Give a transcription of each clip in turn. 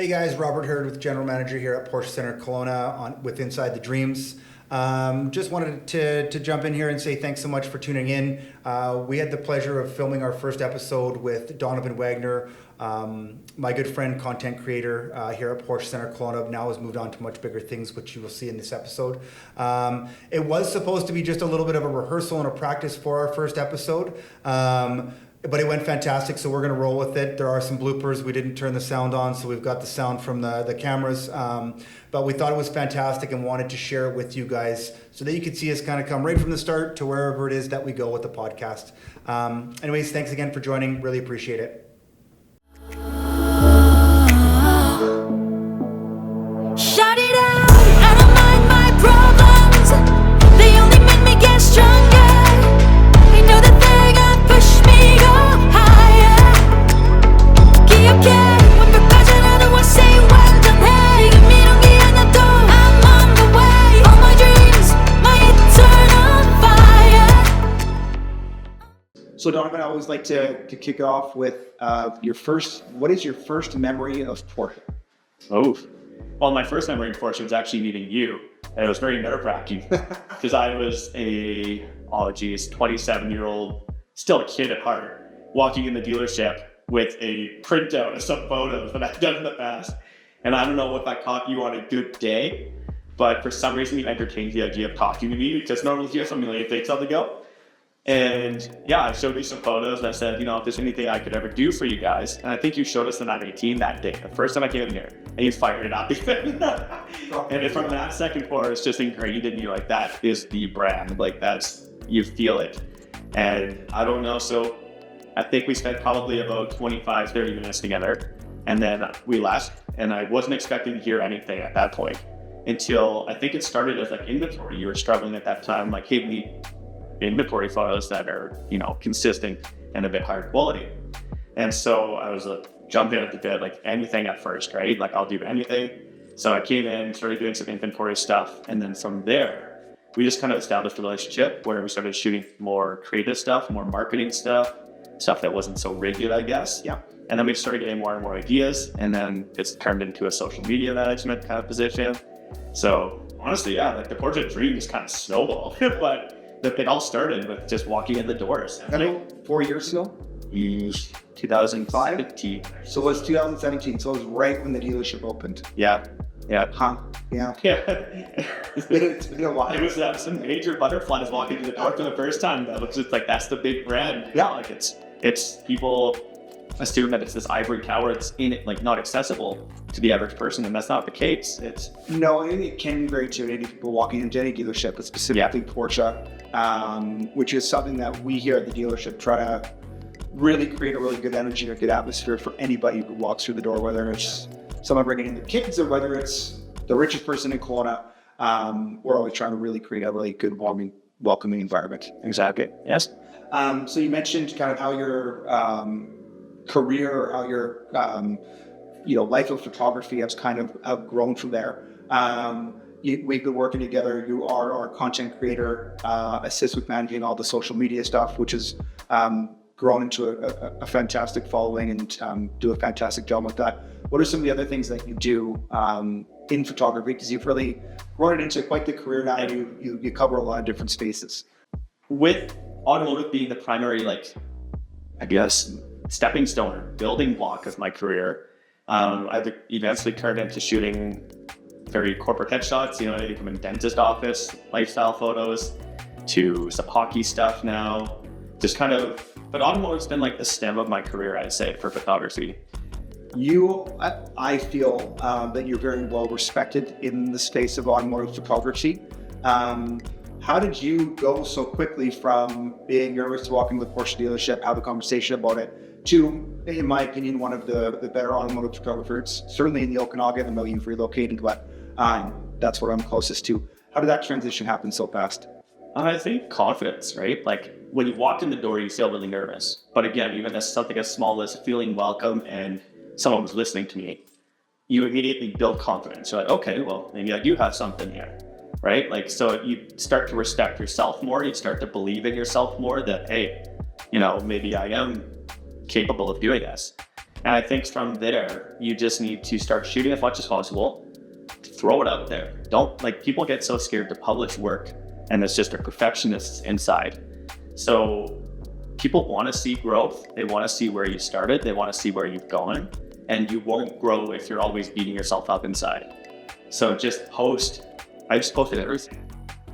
Hey guys, Robert Hurd with General Manager here at Porsche Centre Kelowna with Inside the Dreams. Just wanted to jump in here and say thanks so much for tuning in. We had the pleasure of filming our first episode with Donovan Wagner, my good friend, content creator here at Porsche Centre Kelowna. Now has moved on to much bigger things, which you will see in this episode. It was supposed to be just a little bit of a rehearsal and a practice for our first episode. But it went fantastic, so we're going to roll with it. There are some bloopers. We didn't turn the sound on, so we've got the sound from the cameras. But we thought it was fantastic and wanted to share it with you guys so that you could see us kind of come right from the start to wherever it is that we go with the podcast. Anyways, thanks again for joining. Really appreciate it. Shout it out, I don't mind my problems. They only make me get stronger. I know that they're gonna push me go higher. Okay, when we're passionate, I don't wanna say well done. Hey, you meet me at the door. I'm on the way. All my dreams, my eternal fire. So Donovan, I always like to kick off with what is your first memory of Porsche? Oh, well, my first memory of Porsche was actually meeting you, and it was very nerve-wracking because I was 27-year-old, still a kid at heart, walking in the dealership with a printout of some photos that I've done in the past. And I don't know if I caught you on a good day, but for some reason you entertained the idea of talking to me because normally you have a million things on the go. And yeah, I showed you some photos and I said, if there's anything I could ever do for you guys. And I think you showed us the 918 that day, the first time I came in here, and you fired it up. And from that second forward, it's just ingrained in you, like that is the brand, like you feel it. And I don't know, so I think we spent probably about 25, 30 minutes together, and then we left, and I wasn't expecting to hear anything at that point until I think it started as like inventory. You were struggling at that time, like, hey, we need inventory photos that are, consistent and a bit higher quality. And so I was jumping at the bit, like anything at first, right? Like I'll do anything. So I came in, started doing some inventory stuff. And then from there, we just kind of established a relationship where we started shooting more creative stuff, more marketing stuff that wasn't so rigid, I guess. Yeah. And then we started getting more and more ideas. And then it's turned into a social media management kind of position. So honestly, yeah, like the Porsche dream just kind of snowballed, but it all started with just walking in the doors. 4 years ago? 2017. So it was 2017. So it was right when the dealership opened. Yeah. Huh? Yeah. It's been a while. It was some major butterflies walking through the door for the first time. That was just like, that's the big brand. Yeah. Like it's people assume that it's this ivory tower. It's like not accessible to the average person, and that's not the case. No, it can be very intimidating to people walking into any dealership, but specifically Porsche, which is something that we here at the dealership try to really create a really good energy and a good atmosphere for anybody who walks through the door, whether it's someone bringing in their kids or whether it's the richest person in Kelowna. We're always trying to really create a really good, welcoming environment. Exactly. Yes. So you mentioned kind of how your career or how your life of photography has kind of grown from there. We've been working together. You are our content creator, assist with managing all the social media stuff, which has grown into a fantastic following, and do a fantastic job with that. What are some of the other things that you do in photography? Because you've really grown it into quite the career now. You cover a lot of different spaces. With automotive being the primary, stepping stone or building block of my career, I've eventually turned into shooting very corporate headshots, anything from a dentist office, lifestyle photos, to some hockey stuff now. But automotive's been like the stem of my career, I'd say, for photography. I feel that you're very well respected in the space of automotive photography. How did you go so quickly from being nervous to walking to the Porsche dealership, have a conversation about it, to, in my opinion, one of the better automotive photographers, certainly in the Okanagan? I know you've relocated, but that's what I'm closest to. How did that transition happen so fast? I think confidence, right? Like when you walk in the door, you feel really nervous. But again, even as something as small as feeling welcome and someone was listening to me, you immediately build confidence. You're like, okay, well, maybe I do have something here, right? So you start to respect yourself more. You start to believe in yourself more that, hey, maybe I am capable of doing this. And I think from there, you just need to start shooting as much as possible, throw it out there. Don't, like, people get so scared to publish work, and it's just a perfectionist inside. So people want to see growth. They want to see where you started. They want to see where you've gone. And you won't grow if you're always beating yourself up inside. So just post. I just posted everything.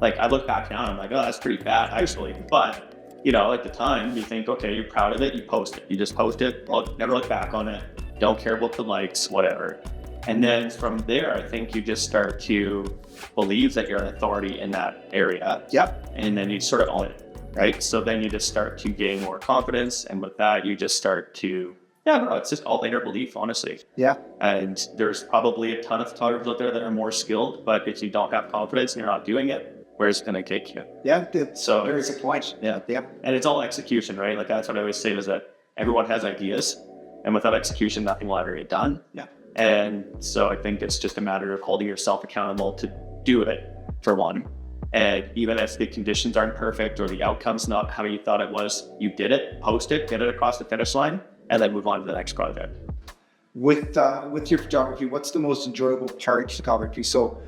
Like, I look back now and I'm like, oh, that's pretty bad actually. But you know, at the time you think, okay, you're proud of it, you post it. You just post it, never look back on it. Don't care about the likes, whatever. And then from there, I think you just start to believe that you're an authority in that area. Yep. And then you sort of own it, right? So then you just start to gain more confidence. And with that, you just start to, I don't know, it's just all inner belief, honestly. Yeah. And there's probably a ton of photographers out there that are more skilled, but if you don't have confidence and you're not doing it, where's it going to take you? Yeah. So there's a point. Yeah. Yeah. And it's all execution, right? Like, that's what I always say, is that everyone has ideas, and without execution, nothing will ever get done. Yeah. And so I think it's just a matter of holding yourself accountable to do it, for one. And even if the conditions aren't perfect or the outcome's not how you thought it was, you did it, post it, get it across the finish line, and then move on to the next project. With your photography, what's the most enjoyable part of photography? So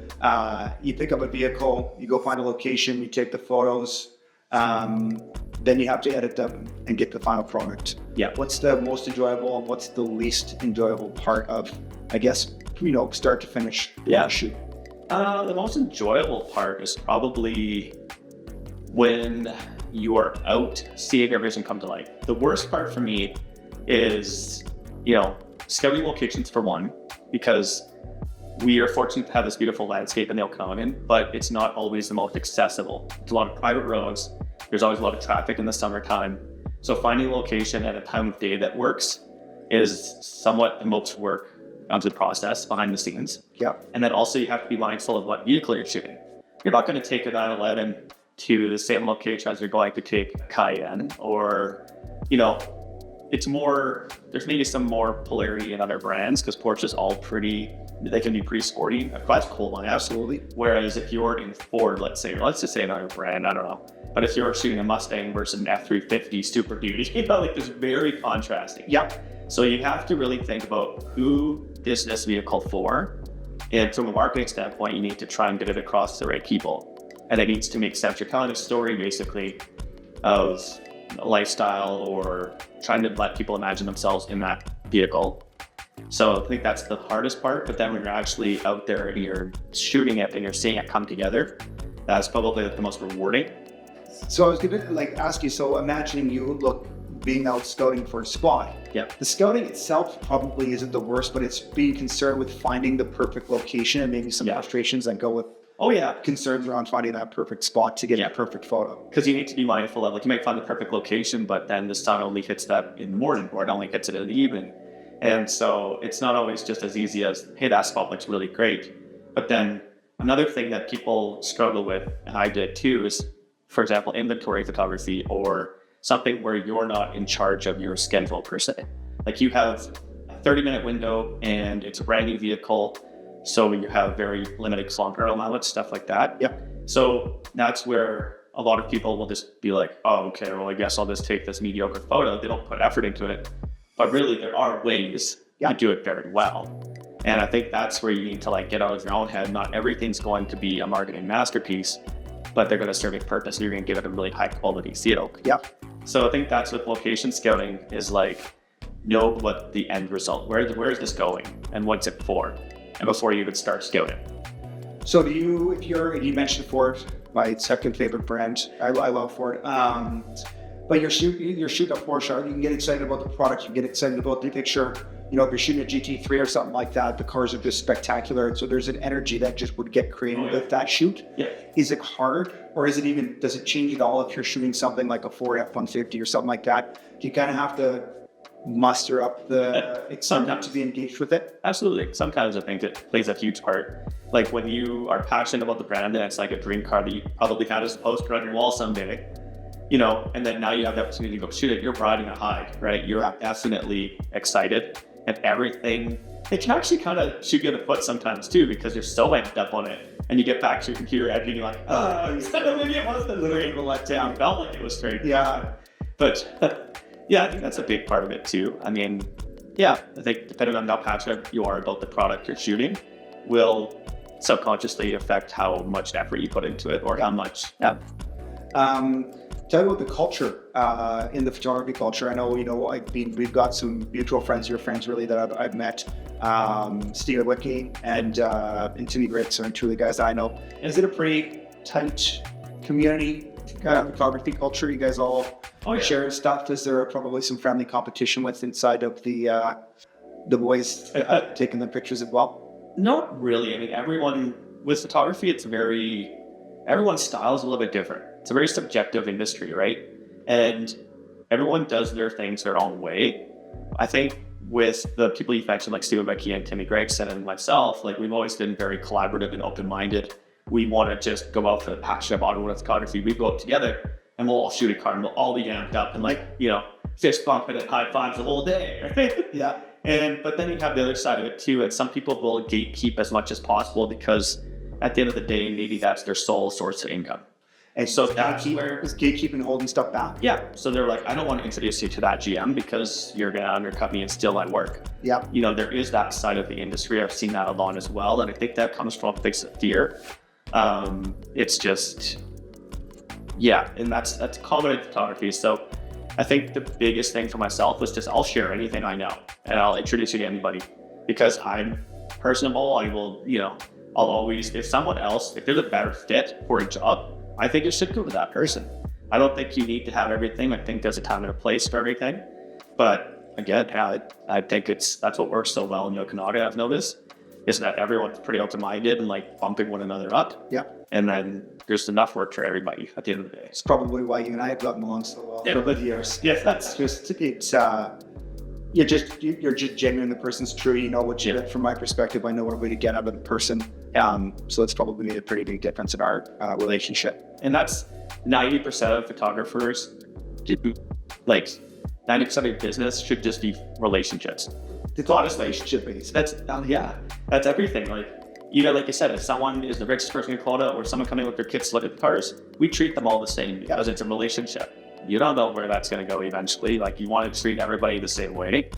you pick up a vehicle, you go find a location, you take the photos, then you have to edit them and get the final product. Yeah. What's the most enjoyable and what's the least enjoyable part of, I guess, start to finish shoot? The most enjoyable part is probably when you are out seeing everything come to life. The worst part for me is, scouting locations, for one, because we are fortunate to have this beautiful landscape in the Okanagan, but it's not always the most accessible. It's a lot of private roads. There's always a lot of traffic in the summertime. So finding a location at a time of day that works is somewhat the most work of the process behind the scenes. Yeah. And then also you have to be mindful of what vehicle you're shooting. You're not going to take a 911 to the same location as you're going to take a Cayenne, or, it's more, there's maybe some more polarity in other brands, because Porsche's all they can be pretty sporty. Quite a cool one, Absolutely. Whereas if you're in Ford, let's say, or let's just say another brand, I don't know. But if you're shooting a Mustang versus an F-350 Super Duty, it's very contrasting. Yep. So you have to really think about who is this vehicle for. And from a marketing standpoint, you need to try and get it across to the right people. And it needs to make sense. You're telling a story, basically, of a lifestyle, or trying to let people imagine themselves in that vehicle. So I think that's the hardest part. But then when you're actually out there and you're shooting it and you're seeing it come together, that's probably the most rewarding. So I was going to ask you, so imagining you being out scouting for a spot. Yeah. The scouting itself probably isn't the worst, but it's being concerned with finding the perfect location, and maybe some frustrations that go with concerns around finding that perfect spot to get a perfect photo. Because you need to be mindful of, you might find the perfect location, but then the sun only hits that in the morning, or it only hits it in the evening. And so it's not always just as easy as, hey, that spot looks really great. But then another thing that people struggle with, and I did too, is, for example, inventory photography, or something where you're not in charge of your schedule per se. Like, you have a 30-minute window and it's a brand new vehicle, so you have very limited clunker allowance, stuff like that. Yep. So that's where a lot of people will just be like, oh, okay, well, I guess I'll just take this mediocre photo. They don't put effort into it. But really, there are ways to do it very well. And I think that's where you need to get out of your own head. Not everything's going to be a marketing masterpiece, but they're going to serve a purpose. You're going to give it a really high quality feel. Yep. So I think that's with location scouting, is know what the end result, where is this going and what's it for, and before you even start scouting. So you mentioned Ford, my second favorite brand. I love Ford. But you're shooting a Porsche, you can get excited about the product, you get excited about the picture. If you're shooting a GT3 or something like that, the cars are just spectacular. So there's an energy that just would get created with that shoot. Yeah. Is it hard, or does it change at all if you're shooting something like a Ford F-150 or something like that? Do you kind of have to muster up the excitement to be engaged with it? Absolutely. Sometimes I think it plays a huge part. Like, when you are passionate about the brand and it's like a dream car that you probably had as a poster on your wall someday, and then now you have the opportunity to go shoot it, you're riding a high, right? You're definitely excited, and everything. It can actually kind of shoot you in the foot sometimes too, because you're so amped up on it, and you get back to your computer editing, you're like, maybe it wasn't literally a letdown. It felt like it was straight. Yeah. But I think that's a big part of it too. I mean, yeah, I think depending on how passionate you are about the product you're shooting will subconsciously affect how much effort you put into it or how much. Yeah. Tell me about the culture in the photography culture. I know, we've got some mutual friends, your friends really, that I've met. Steve Wicke and Timmy Griggs are two of the guys I know. Is it a pretty tight community photography culture? You guys all share stuff? Is there probably some friendly competition with inside of the boys taking the pictures as well? Not really. I mean, everyone with photography, everyone's style is a little bit different. It's a very subjective industry, right? And everyone does their things their own way. I think with the people you mentioned, like Stephen Becky and Timmy Gregson and myself, like we've always been very collaborative and open-minded. We want to just go out for the passion of automotive photography. We go out together and we'll all shoot a car and we'll all be amped up and fist bumping and high fives the whole day, right? Yeah. But then you have the other side of it too. And some people will gatekeep as much as possible because at the end of the day, maybe that's their sole source of income. And so that's where is gatekeeping holding stuff back. Yeah. So they're like, I don't want to introduce you to that GM because you're going to undercut me and steal my work. Yeah. There is that side of the industry. I've seen that a lot as well. And I think that comes from a place of fear. It's just, and that's common in photography. So I think the biggest thing for myself was just I'll share anything I know and I'll introduce you to anybody because I'm personable. I'll always, if there's a better fit for a job, I think it should go to that person. I don't think you need to have everything. I think there's a time and a place for everything. But again, I think that's what works so well in Okanagan, I've noticed, is that everyone's pretty open-minded and like bumping one another up. Yeah. And then there's enough work for everybody at the end of the day. It's probably why you and I have gotten along so well for the years. Yeah. That's just, you're just genuine. The person's true. You know what you get. From my perspective, I know what I'm going to get out of the person. So it's probably made a pretty big difference in our relationship. And that's 90% of photographers do. Like 90% of your business should just be relationships. It's honest relationship based. That's everything. Like you said, if someone is the richest person in Kelowna or someone coming with their kids to look at the cars, we treat them all the same because it's a relationship. You don't know where that's going to go eventually. Like you want to treat everybody the same way.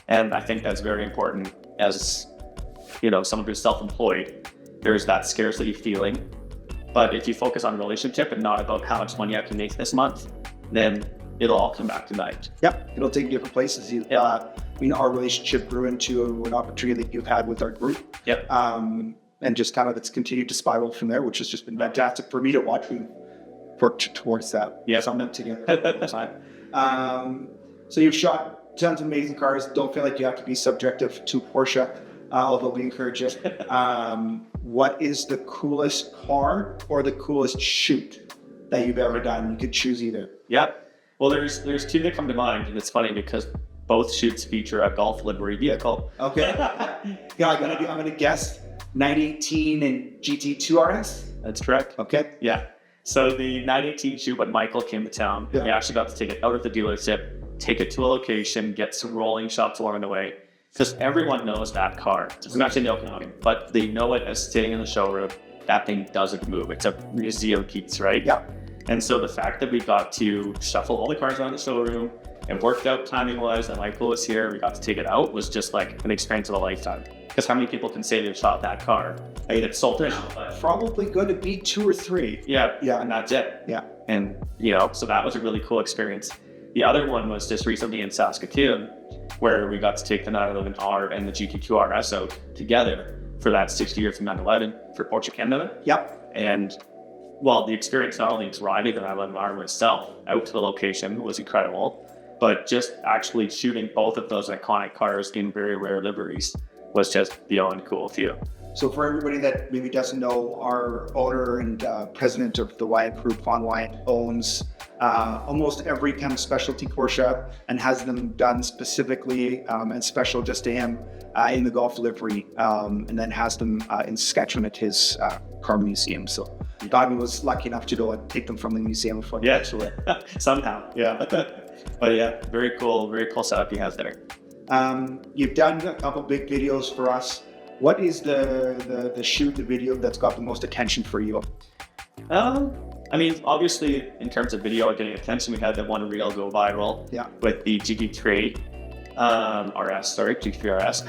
And I think that's very important as, someone who's self-employed. There's that scarcity feeling. But if you focus on relationship and not about how much money I can make this month, then it'll all come back tonight. Yep. It'll take you different places. Our relationship grew into an opportunity that you've had with our group. Yep. And just kind of it's continued to spiral from there, which has just been fantastic for me to watch you work towards that. Yeah. Something together. So you've shot tons of amazing cars. Don't feel like you have to be subjective to Porsche, although we encourage it. What is the coolest car or the coolest shoot that you've ever done? You could choose either. Yep. Well, there's two that come to mind, and it's funny because both shoots feature a Golf livery vehicle. Okay. I'm gonna guess 918 and GT2 RS. That's correct. Okay. Yeah. So the 918 shoot when Michael came to town, we actually got to take it out of the dealership, take it to a location, get some rolling shots along the way. Because everyone knows that car, especially in the Okanagan, but they know it as sitting in the showroom. That thing doesn't move. It's a museum piece, right? Yeah. And so the fact that we got to shuffle all the cars around the showroom and worked out timing-wise, and Michael was here, we got to take it out, was just like an experience of a lifetime. Because how many people can say they've shot that car? I mean, it's sold out. Probably going to be 2 or 3. Yeah. Yeah. And that's it. Yeah. And, so that was a really cool experience. The other one was just recently in Saskatoon, where we got to take the 911R and the GT2 RS out together for that 60 years of 911 for Porsche Canada. Yep. And the experience not only driving the 911R myself out to the location was incredible, but just actually shooting both of those iconic cars in very rare liveries was just beyond cool too. So for everybody that maybe doesn't know, our owner and president of the Wyatt Group, Von Wyatt, owns almost every kind of specialty Porsche and has them done specifically and special just to him in the Golf livery, and then has them in Saskatchewan at his car museum. So Donovan was lucky enough to go and take them from the museum. Yeah, actually. Somehow. Yeah. But yeah, very cool setup he has there. You've done a couple big videos for us. What is the shoot, the video that's got the most attention for you? I mean, obviously, in terms of video getting attention, we had that one reel go viral with the GT3 RS, sorry, GT3 RS.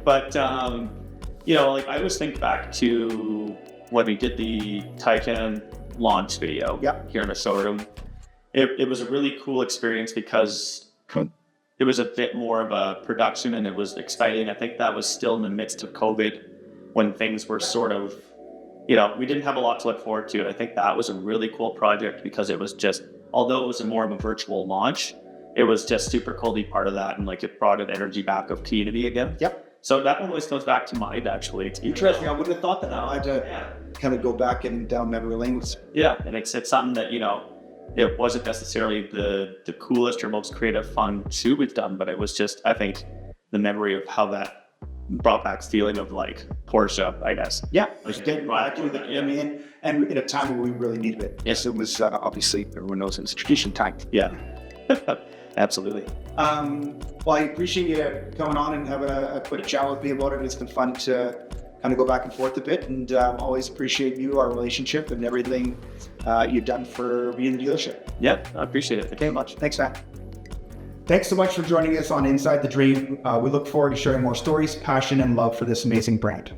But, you know, like I always think back to when we did the Taycan launch video here in the showroom. It was a really cool experience because it was a bit more of a production and it was exciting. I think that was still in the midst of COVID when things were sort of, you know, we didn't have a lot to look forward to. I think that was a really cool project because it was just, although it was more of a virtual launch, it was just super cool to be part of that, and like it brought an energy back of community again. Yep. So that one always goes back to mind, actually. It's Interesting. I wouldn't have thought that. I had to kind of go back and down memory lane. Yeah, and it's something that, you know, it wasn't necessarily the coolest or most creative fun shoot we've done, but it was just, I think, the memory of how that brought back feeling of like Porsche, I guess. Yeah, it was getting back to the, I mean, and at a time where we really needed it. Yes, it was obviously, everyone knows it's tradition time. Yeah, absolutely. Well, I appreciate you coming on and having a quick chat with me about it. It's been fun to kind of go back and forth a bit, and always appreciate you, our relationship, and everything you've done for me in the dealership. Yeah, I appreciate it. Thank you so much. Thanks, Matt. Thanks so much for joining us on Inside the Dream. We look forward to sharing more stories, passion, and love for this amazing brand.